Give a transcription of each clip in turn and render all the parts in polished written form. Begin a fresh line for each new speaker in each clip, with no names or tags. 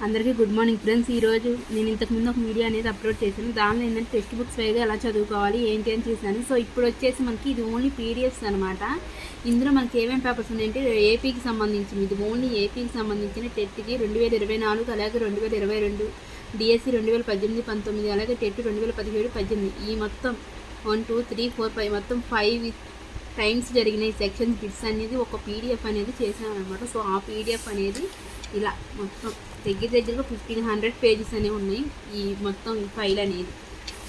అందరికీ good morning friends. ఈరోజు నేను ఇంతకుముందు ఒక వీడియో అనేది అప్లోడ్ చేశాను. దానిలో ఏంటంటే టెక్స్ట్ బుక్స్ వైగా ఎలా చదువుకోవాలి ఏంటి అని చూసాను. సో ఇప్పుడు వచ్చేసి మనకి ఇది ఓన్లీ పీడిఎఫ్స్ అనమాట. ఇందులో మనకి ఏమేమి పేపర్స్ ఉన్నాయంటే ఏపీకి సంబంధించింది, ఇది ఓన్లీ ఏపీకి సంబంధించిన టెట్కి 2024, అలాగే 2022, డిఎస్సి 2018, 19, అలాగే టెట్ 2017, 18 ఈ మొత్తం 1, 2, 3, 4, 5 మొత్తం 5 టైమ్స్ జరిగిన ఈ సెక్షన్స్ బిట్స్ అనేది ఒక పీడిఎఫ్ అనేది చేశాను అనమాట. సో ఆ పీడిఎఫ్ అనేది ఇలా మొత్తం దగ్గరగా 1500 పేజెస్ అనేవి ఉన్నాయి ఈ మొత్తం ఈ ఫైల్ అనేది.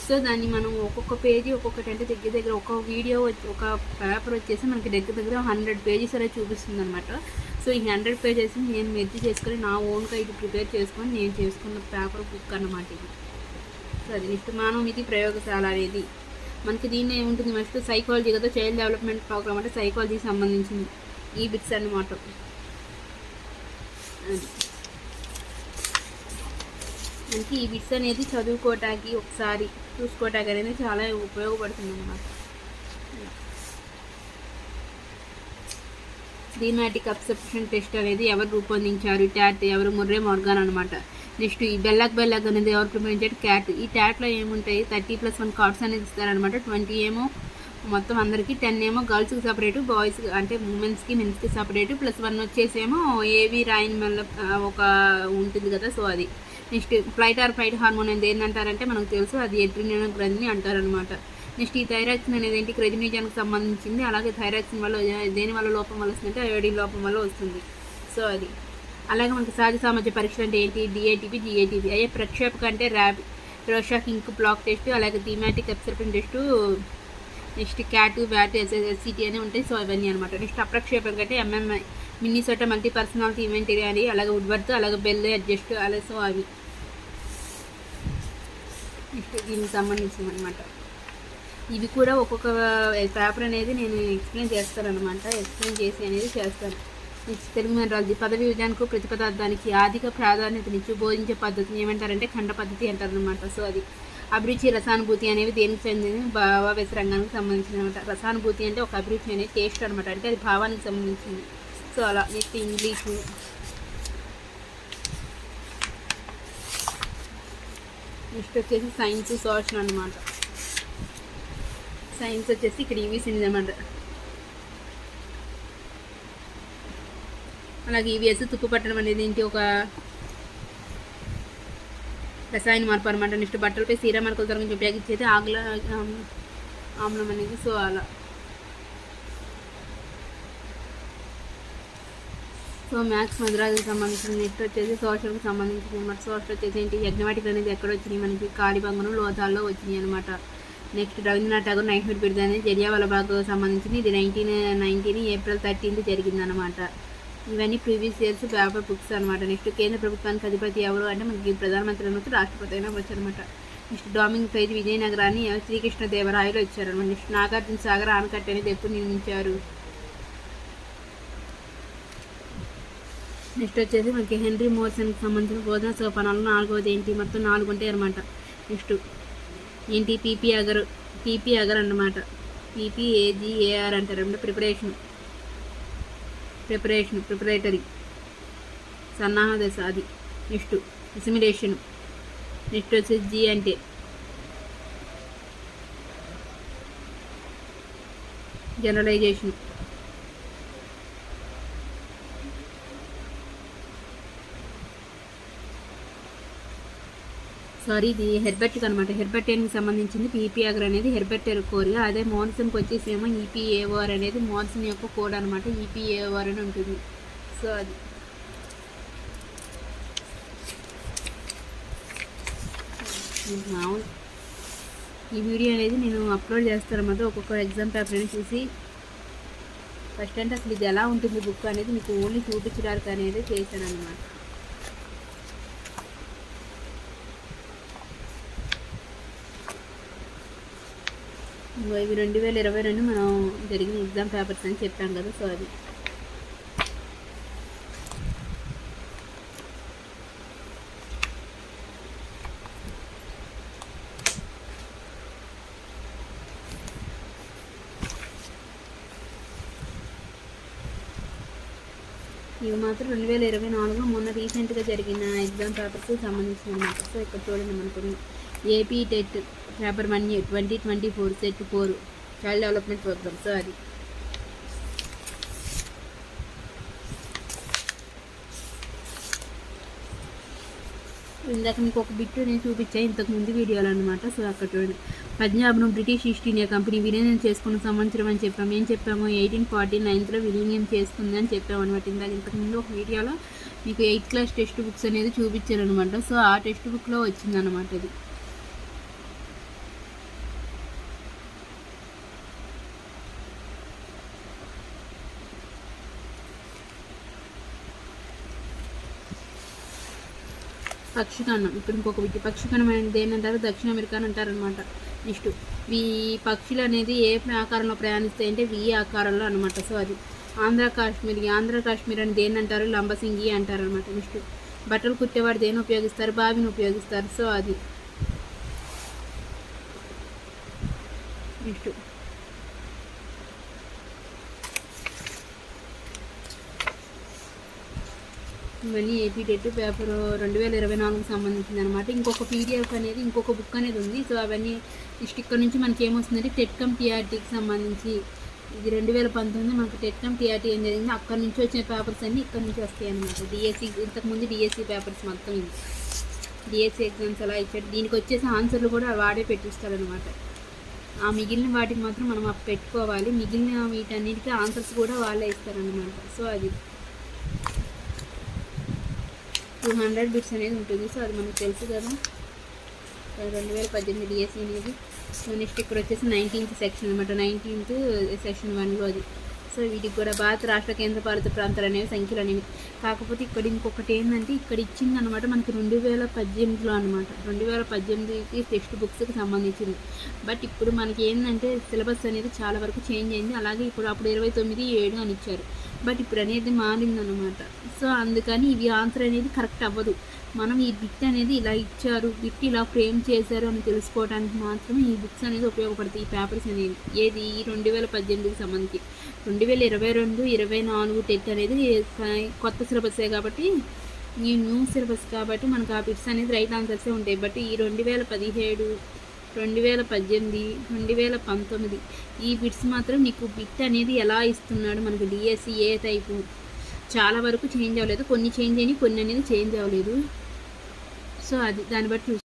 సో దాన్ని మనం ఒక్కొక్క పేజీ ఒక్కొక్కటి అంటే దగ్గర ఒక వీడియో ఒక పేపర్ వచ్చేసి మనకి దగ్గర 100 పేజెస్ అనేది చూపిస్తుంది అనమాట. సో ఈ 100 పేజెస్ నేను మెర్జ్ చేసుకొని నా ఓన్గా ఇది ప్రిపేర్ చేసుకొని నేను చేసుకున్న పేపర్ బుక్ అన్నమాట ఇది. సో అది నెక్స్ట్ మనం ఇది ప్రయోగశాల అనేది మనకి దీన్ని ఏముంటుంది, నెక్స్ట్ సైకాలజీ కదా, చైల్డ్ డెవలప్మెంట్ ప్రోగ్రామ్ అంటే సైకాలజీకి సంబంధించింది ఈ బిట్స్ అన్నమాట. మనకి ఈ బిట్స్ అనేది చదువుకోవటానికి ఒకసారి చూసుకోవటానికి అనేది చాలా ఉపయోగపడుతుంది అన్నమాట. థీమాటిక్ అబ్సెప్షన్ టెస్ట్ అనేది ఎవరు రూపొందించారు, ట్యాట్ ఎవరు, ముర్రే మోర్గాన్ అనమాట. నెక్స్ట్ ఈ బెల్లక్ అనేది ఎవరు రూపొందించారు, క్యాట్. ఈ ట్యాట్లో ఏముంటాయి 30+1 కార్డ్స్ అనేది ఇస్తారనమాట. 20 ఏమో మొత్తం అందరికీ, 10 ఏమో గర్ల్స్కి సపరేటు, బాయ్స్ అంటే ఉమెన్స్కి మెన్స్కి సపరేటు, +1 వచ్చేసేమో ఏవి రాయిన్ మళ్ళీ ఒక ఉంటుంది కదా. సో అది నెక్స్ట్ ఫ్లైట్ హార్మోన్ అనేది ఏంటంటారంటే మనకు తెలుసు, అది ఎడ్రినల్ గ్రంథిని అంటారనమాట. నెక్స్ట్ ఈ థైరాక్సిన్ అనేది ఏంటి, క్రెజినిజానికి సంబంధించింది. అలాగే థైరాక్సిన్ వల్ల దేని వల్ల లోపం వల్ల వస్తుందంటే అయోడిన్ లోపం వల్ల వస్తుంది. సో అది అలాగే మనకి సహజ సామర్థ్య పరీక్షలు అంటే ఏంటి, డిఏటిపి, జిఏటిపి. అయ్యే ప్రక్షేపక అంటే రోషాక్ ఇంక్ బ్లాక్ టెస్ట్, అలాగే thematic absorption test, next క్యాటు, VAT, ఎస్ఎస్సిటీ అని ఉంటాయి. సో అవన్నీ అనమాట. నెక్స్ట్ అప్రక్షేపక అంటే ఎంఎంఐ, మిన్నీసోటా మల్టీ పర్సనాలిటీ ఇన్వెంటరీ అని, అలాగే వుడ్వర్త్, అలాగే బెల్ అడ్జస్ట్, అలాగే సో అవి నెక్స్ట్ దీనికి సంబంధించింది అనమాట. ఇవి కూడా ఒక్కొక్క పేపర్ అనేది నేను ఎక్స్ప్లెయిన్ చేస్తానమాట. ఎక్స్ప్లెయిన్ చేసి అనేది చేస్తాను. నెక్స్ట్ తెలుగు మెట్రాలజీ పదవి విధానికి ప్రతిపదార్థానికి అధిక ప్రాధాన్యతనిచ్చి బోధించే పద్ధతిని ఏమంటారంటే ఖండ పద్ధతి అంటారనమాట. సో అది అభిరుచి, రసానుభూతి అనేవి దేనికి చెందింది, భావావేశ రంగానికి సంబంధించింది అనమాట. రసానుభూతి అంటే ఒక అభిరుచి అనేది టేస్ట్ అనమాట, అంటే అది భావానికి సంబంధించింది. సో అలా నెక్స్ట్ ఇంగ్లీషు, నెక్స్ట్ వచ్చేసి సైన్స్, సోషల్ అనమాట. సైన్స్ వచ్చేసి ఇక్కడ ఈవీసీ అనమాట. అలాగే ఈవీఎస్ తుప్పు పట్టడం అనేది ఏంటి, ఒక రసాయన మార్పు అనమాట. నెక్స్ట్ బట్టలపై సీరా మరకలు తొలగించి ఉపయోగించేది ఆమ్లం అనేది. సో అలా సో మ్యాథ్స్ మద్రాసుకి సంబంధించిన. నెక్స్ట్ వచ్చేసి సోషల్కి సంబంధించింది అనమాట. సోషల్ వచ్చేసి ఏంటి, యజ్ఞవాటికలు అనేది ఎక్కడ వచ్చినాయి మనకి, కాళీబంగనం, లోతాల్లో వచ్చినాయి అనమాట. నెక్స్ట్ రవీంద్రనాథ్ ఠాగూర్ నైట్హుడ్ బిరుదు అనేది జలియావాలాబాగ్కు సంబంధించింది. ఇది 1919 ఏప్రిల్ 13 జరిగిందనమాట. ఇవన్నీ ప్రీవియస్ ఇయర్స్ పేపర్ బుక్స్ అనమాట. నెక్స్ట్ కేంద్ర ప్రభుత్వానికి అధిపతి ఎవరు అంటే మనకి ప్రధానమంత్రి అనవచ్చు, రాష్ట్రపతి అయినా వచ్చారనమాట. నెక్స్ట్ డామింగ్ ప్రైజ్ విజయనగరాన్ని శ్రీకృష్ణదేవరాయలు వచ్చారనమాట. నెక్స్ట్ నాగార్జున సాగర్ ఆనకట్ట అనేది ఎప్పుడు నిర్మించారు. నెక్స్ట్ వచ్చేసి మనకి హెన్రీ మోర్సన్కి సంబంధించిన బోధన సోపానాలు 4వది ఏంటి, మొత్తం 4 ఉంటాయి అనమాట. నెక్స్ట్ ఏంటి, పీపీ అగర్ అన్నమాట. పీపీఏజీఏఆర్ అంటారు అంటే ప్రిపరేటరీ సన్నాహ దశ అది. Next assimilation. నెక్స్ట్ వచ్చేసి జీ అంటే జనరలైజేషన్. సారీ ఇది హెర్బర్ట్కి అనమాట. హెర్బర్టియన్కి సంబంధించింది పీపీ అగర్ అనేది హెర్బర్టర్ కోరియా. అదే మోన్సన్కి వచ్చేసి ఏమో ఈపీఏఓఆర్ అనేది మోన్సన్ యొక్క కోడ్ అనమాట. ఈపీఏఓఆర్ అని ఉంటుంది. సో అది మామూలు ఈ వీడియో అనేది నేను అప్లోడ్ చేస్తాను అన్నమాట. ఒక్కొక్క ఎగ్జామ్ పేపర్ అని చూసి ఫస్ట్ అంటే అసలు ఇది ఎలా ఉంటుంది బుక్ అనేది మీకు ఓన్లీ చూపించడానికి అనేది చేశాను అనమాట. ఇవి 2022 మనం జరిగిన ఎగ్జామ్ పేపర్స్ అని చెప్పాం కదా. సో అది ఇవి మాత్రం 2024 మొన్న రీసెంట్గా జరిగిన ఎగ్జామ్ పేపర్స్కి సంబంధించిన అనమాట. సో ఇక్కడ చూడండి మనకు AP TET paper 1 2024 set 4 child development programme. So అది ఇందాక మీకు ఒక బిట్ నేను చూపించాను ఇంతకుముందు వీడియోలో అనమాట. సో అక్కడ చూడండి, పంజాబ్ను బ్రిటిష్ ఈస్ట్ ఇండియా కంపెనీ విలీనం చేసుకున్న సంవత్సరం అని చెప్పాము. ఏం చెప్పాము, 1849లో విలీనం చేసుకుంది అని చెప్పాము అనమాట. ఇంతకుముందు ఒక వీడియోలో మీకు 8th క్లాస్ టెక్స్ట్ బుక్స్ అనేది చూపించారు అనమాట. సో ఆ టెక్స్ట్ బుక్లో వచ్చిందనమాట ఇది. పక్షికణం, ఇప్పుడు ఇంకొక విధి పక్షికణం అనేది ఏంటంటారు, దక్షిణ అమెరికా అని అంటారనమాట. నెక్స్ట్ ఈ పక్షులు అనేది ఏ ఆకారంలో ప్రయాణిస్తాయి అంటే వి ఆకారంలో అనమాట. సో అది ఆంధ్ర కాశ్మీర్ అని దేని అంటారు, లంబసింగి అంటారు అనమాట. నెక్స్ట్ బట్టలు కుట్టేవాడు దేని ఉపయోగిస్తారు, బావిని ఉపయోగిస్తారు. సో అది నెక్స్ట్ ఇవన్నీ ఏపీ టెట్ పేపర్ 2024 సంబంధించింది అనమాట. ఇంకొక పీడిఎఫ్ అనేది ఇంకొక బుక్ అనేది ఉంది. సో అవన్నీ నెక్స్ట్ ఇక్కడ నుంచి మనకి ఏమొస్తుందంటే టెట్కమ్ టీఆర్టీకి సంబంధించి ఇది 2019 మనకు టెట్కమ్ టీఆర్టీ ఏం జరిగింది, అక్కడ నుంచి వచ్చిన పేపర్స్ అన్నీ ఇక్కడ నుంచి వస్తాయి అనమాట. డిఎస్సి ఇంతకుముందు డిఎస్సి పేపర్స్ మొత్తం ఇది డిఎస్సి ఎగ్జామ్స్ అలా ఇచ్చాడు. దీనికి వచ్చేసి ఆన్సర్లు కూడా వాడే పెట్టిస్తాడనమాట. ఆ మిగిలిన వాటికి మాత్రం మనం పెట్టుకోవాలి, మిగిలిన వీటన్నిటికీ ఆన్సర్స్ కూడా వాళ్ళే ఇస్తారనమాట. సో అది 200 బిట్స్ అనేది ఉంటుంది. సో అది మనకు తెలుసు కదా, 2018 డిఎస్సి అనేది. సో నెక్స్ట్ ఇక్కడ వచ్చేసి 19th సెక్షన్ అనమాట, 19th సెక్షన్ 1లో అది. సో వీటికి కూడా భారత రాష్ట్ర కేంద్ర పాలిత ప్రాంతాలు అనేవి సంఖ్యలు అనేవి. కాకపోతే ఇక్కడ ఇంకొకటి ఏంటంటే ఇక్కడ ఇచ్చింది అనమాట మనకి 2018లో అనమాట, 2018కి టెక్స్ట్ బుక్స్కి సంబంధించింది. బట్ ఇప్పుడు మనకి ఏంటంటే సిలబస్ అనేది చాలా వరకు చేంజ్ అయింది. అలాగే ఇప్పుడు అప్పుడు 29/7 అని ఇచ్చారు, బట్ ఇప్పుడు అనేది మారిందనమాట. సో అందుకని ఇవి ఆన్సర్ అనేది కరెక్ట్ అవ్వదు. మనం ఈ బిట్ అనేది ఇలా ఇచ్చారు, బిట్ ఇలా ఫ్రేమ్ చేశారు అని తెలుసుకోవడానికి మాత్రమే ఈ బుక్స్ అనేది ఉపయోగపడతాయి, ఈ పేపర్స్ అనేది. ఏది 2018కి సంబంధించి 2022, 2024 టెట్ అనేది కొత్త సిలబస్సే కాబట్టి, ఈ న్యూ సిలబస్ కాబట్టి మనకు ఆ బిట్స్ అనేది రైట్ ఆన్సర్సే ఉంటాయి. బట్ ఈ 2017, 2018, 2019 ఈ బిట్స్ మాత్రం నీకు బిట్ అనేది ఎలా ఇస్తున్నాడు మనకు డిఎస్సి ఏ టైపు చాలా వరకు చేంజ్ అవ్వలేదు. కొన్ని చేంజ్ అయినాయి, కొన్ని అనేది చేంజ్ అవ్వలేదు. సో అది దాన్ని బట్టి